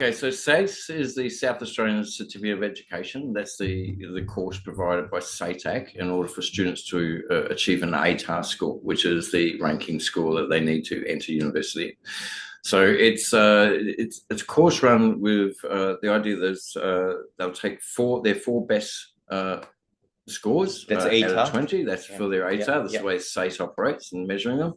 Okay, so SACE is the South Australian Certificate of Education. That's the course provided by SATAC in order for students to achieve an ATAR score, which is the ranking score that they need to enter university. So it's a course run with the idea that they'll take their four best scores That's out ATAR. of 20. That's for their ATAR. That's the way SACE operates in measuring them.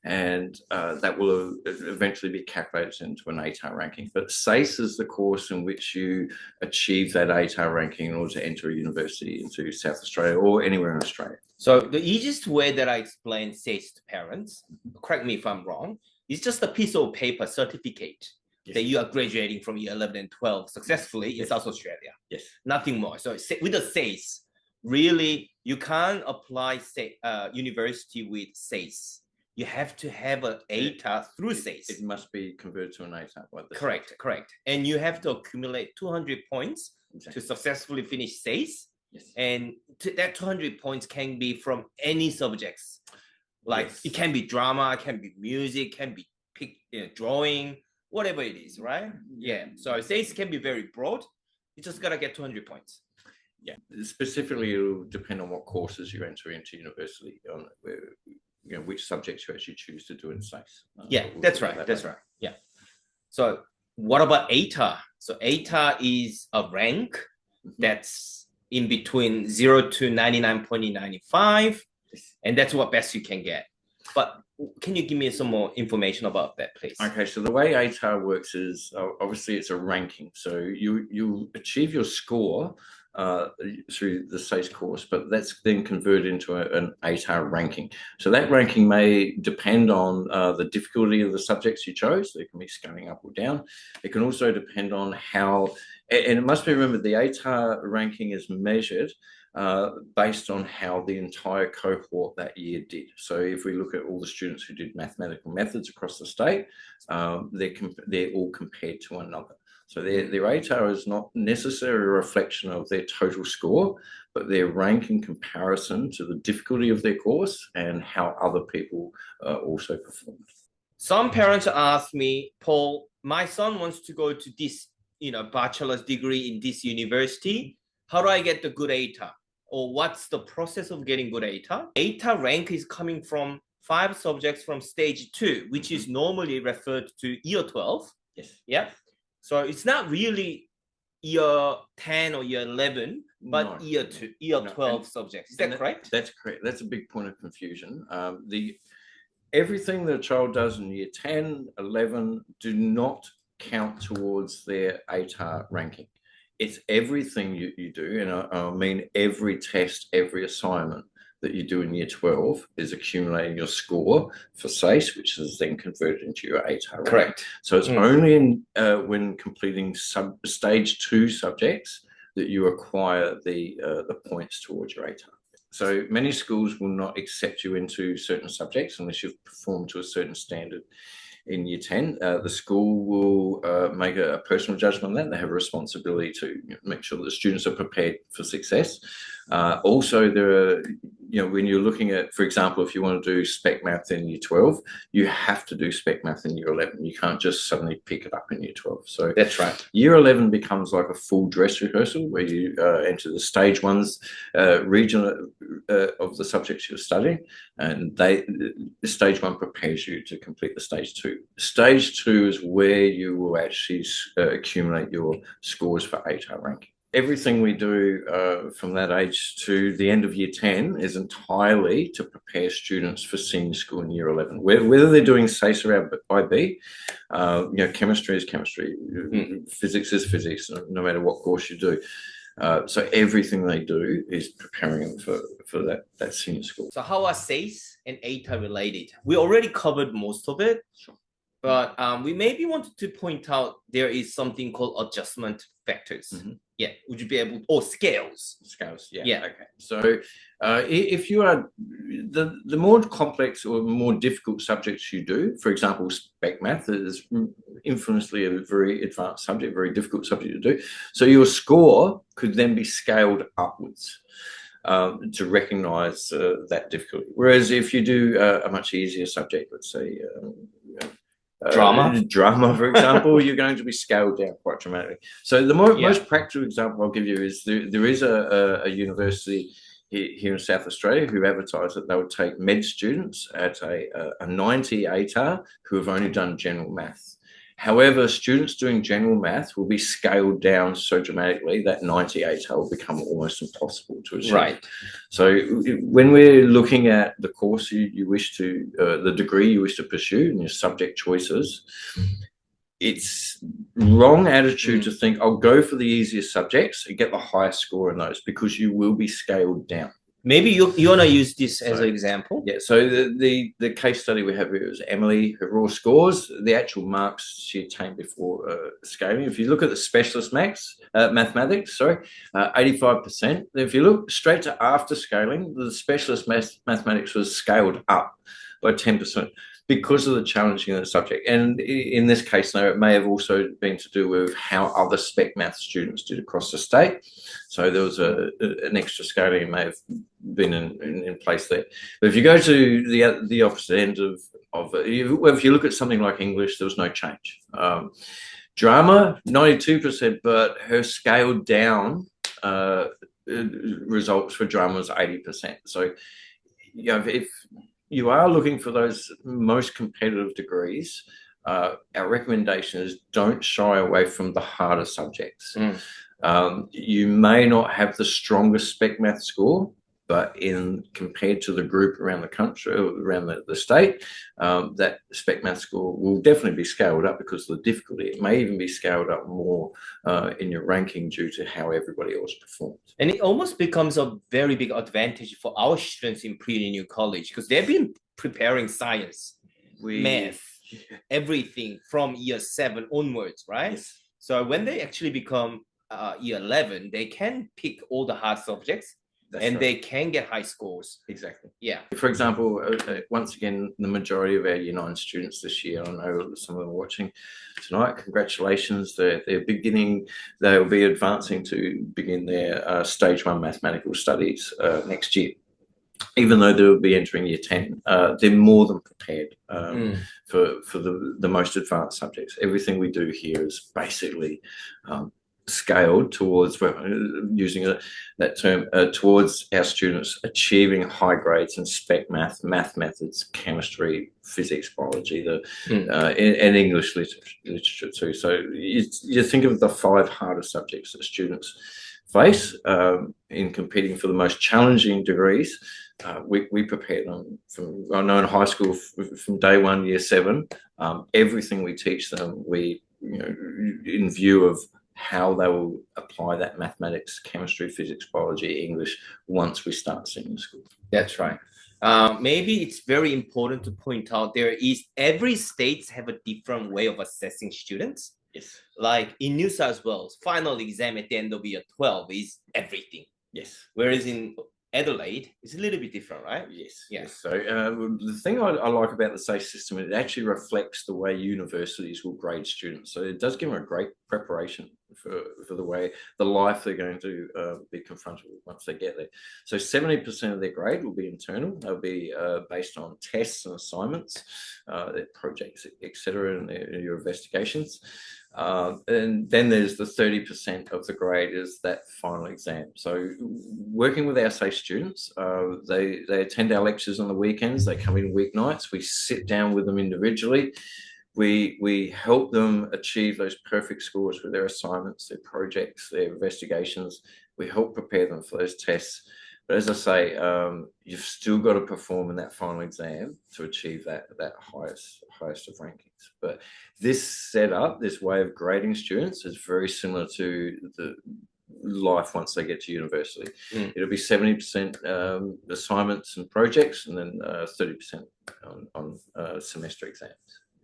And that will eventually be calculated into an ATAR ranking. But SACE is the course in which you achieve that ATAR ranking in order to enter a university into South Australia or anywhere in Australia. So the easiest way that I explain SACE to parents, correct me if I'm wrong, is just a piece of paper certificate that you are graduating from year 11 and 12 successfully in South Australia. Yes. Nothing more. So with the SACE, really, you can't apply university with SACE. You have to have an ATAR through SACE. It must be converted to an ATAR. Correct. And you have to accumulate 200 points to successfully finish SACE. Yes. And that 200 points can be from any subjects. Like it can be drama, it can be music, it can be drawing, whatever it is, right? Yeah. So SACE can be very broad. You just got to get 200 points. Yeah. Specifically, it'll depend on what courses you enter into university, on which subjects you actually choose to do in SACE. That's right. Yeah. So what about ATAR? So ATAR is a rank that's in between 0 to 99.95, and that's what best you can get. But can you give me some more information about that, please? Okay, so the way ATAR works is obviously it's a ranking. So you achieve your score through the SACE course, but that's then converted into an ATAR ranking. So that ranking may depend on the difficulty of the subjects you chose. It can be scaling up or down. It can also depend on how, and it must be remembered, the ATAR ranking is measured based on how the entire cohort that year did. So if we look at all the students who did mathematical methods across the state, they're all compared to one another. So their ATAR is not necessarily a reflection of their total score, but their rank in comparison to the difficulty of their course and how other people also performed. Some parents ask me, Paul, my son wants to go to this, bachelor's degree in this university. How do I get the good ATAR? Or what's the process of getting good ATAR? ATAR rank is coming from 5 subjects from stage 2, which is normally referred to year 12. Yes. Yeah. So it's not really year 10 or year 11, but year 12 subjects. Is that correct? That's correct. That's a big point of confusion. Everything the child does in year 10, 11 do not count towards their ATAR ranking. It's everything you do, and I mean every test, every assignment that you do in year 12 is accumulating your score for SACE, which is then converted into your ATAR. Correct. So it's only when completing stage 2 subjects that you acquire the points towards your ATAR. So many schools will not accept you into certain subjects unless you've performed to a certain standard. In year 10, the school will make a personal judgment on that. They have a responsibility to make sure that the students are prepared for success. Also, there are, when you're looking at, for example, if you want to do spec math in year 12, you have to do spec math in year 11. You can't just suddenly pick it up in year 12. So that's right. Year 11 becomes like a full dress rehearsal where you enter the stage 1's region of the subjects you're studying, and the stage 1 prepares you to complete the stage 2. Stage 2 is where you will actually accumulate your scores for ATAR ranking. Everything we do from that age to the end of year 10 is entirely to prepare students for senior school in year 11. Whether they're doing SACE or IB, chemistry is chemistry, physics is physics, no matter what course you do. So everything they do is preparing them for that senior school. So how are SACE and ATAR related? We already covered most of it. Sure. But we maybe wanted to point out there is something called adjustment factors. Yeah, would you be able, or scales? Scales, yeah. Okay. So if you are, the more complex or more difficult subjects you do, for example, spec math is infamously a very advanced subject, very difficult subject to do. So your score could then be scaled upwards to recognise that difficulty. Whereas if you do a much easier subject, let's say Drama, for example, you're going to be scaled down quite dramatically. So the most practical example I'll give you is there is a university here in South Australia who advertise that they would take med students at a 90 ATAR who have only done general maths. However, students doing general math will be scaled down so dramatically that 90 ATAR will become almost impossible to achieve. Right. So when we're looking at the course you wish to, the degree you wish to pursue and your subject choices, it's wrong attitude to think I'll go for the easiest subjects and get the highest score in those, because you will be scaled down. Maybe you want to use this as an example. Yeah. So the case study we have here is Emily. Her raw scores, the actual marks she attained before scaling. If you look at the specialist mathematics, 85%. If you look straight to after scaling, the specialist mathematics was scaled up by 10%. Because of the challenging of the subject. And in this case, now, it may have also been to do with how other spec math students did across the state. So there was an extra scaling that may have been in place there. But if you go to the opposite end of if you look at something like English, there was no change. Drama, 92%, but her scaled down results for drama was 80%. So, if you are looking for those most competitive degrees, our recommendation is don't shy away from the harder subjects. You may not have the strongest spec math score, but compared to the group around the country, around the state, that spec math score will definitely be scaled up because of the difficulty. It may even be scaled up more in your ranking due to how everybody else performs. And it almost becomes a very big advantage for our students in pre-uni college, because they've been preparing science, math, everything from year 7 onwards, right? Yes. So when they actually become year 11, they can pick all the hard subjects. They can get high scores. Exactly. Yeah. For example, once again, the majority of our Year 9 students this year, I know some of them are watching tonight, congratulations. They'll be advancing to begin their Stage 1 mathematical studies next year. Even though they'll be entering Year 10, they're more than prepared for the most advanced subjects. Everything we do here is basically scaled towards, using that term, towards our students achieving high grades in spec math methods, chemistry, physics, biology, and English literature too. So you think of the 5 harder subjects that students face in competing for the most challenging degrees. We prepare them from, I know in high school, from day 1, year 7, everything we teach them, in view of how they will apply that mathematics, chemistry, physics, biology, English once we start senior school. That's right. Maybe it's very important to point out every state have a different way of assessing students. Yes. Like in New South Wales, final exam at the end of year 12 is everything. Yes. Whereas in Adelaide, it's a little bit different, right? Yes. Yeah. Yes. So the thing I like about the SACE system, it actually reflects the way universities will grade students. So it does give them a great preparation for the life they're going to be confronted with once they get there. So 70% of their grade will be internal. They'll be based on tests and assignments, their projects, etc., and your investigations. And then there's the 30% of the grade is that final exam. So working with our SACE students, they attend our lectures on the weekends. They come in weeknights. We sit down with them individually. We help them achieve those perfect scores with their assignments, their projects, their investigations. We help prepare them for those tests. But as I say, you've still got to perform in that final exam to achieve that highest of rankings. But this setup, this way of grading students, is very similar to the life once they get to university. It'll be 70% assignments and projects, and then 30% on semester exams.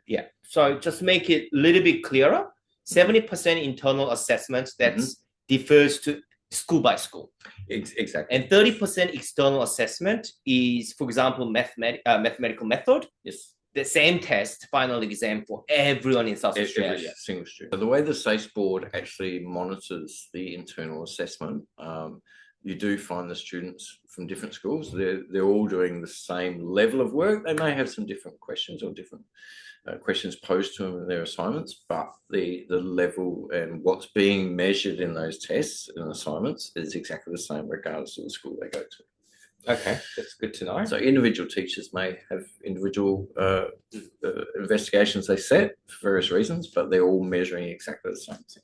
Yeah. So just make it a little bit clearer. 70% internal assessments that differs to school by school. Exactly. And 30% external assessment is, for example, mathematical method. Yes. The same test, final exam for everyone in South Australia. Every single student. So the way the SACE board actually monitors the internal assessment, you do find the students from different schools, they're all doing the same level of work. They may have some different questions or different questions posed to them in their assignments, but the level and what's being measured in those tests and assignments is exactly the same regardless of the school they go to. Okay, that's good to know. So individual teachers may have individual investigations they set for various reasons, but they're all measuring exactly the same thing.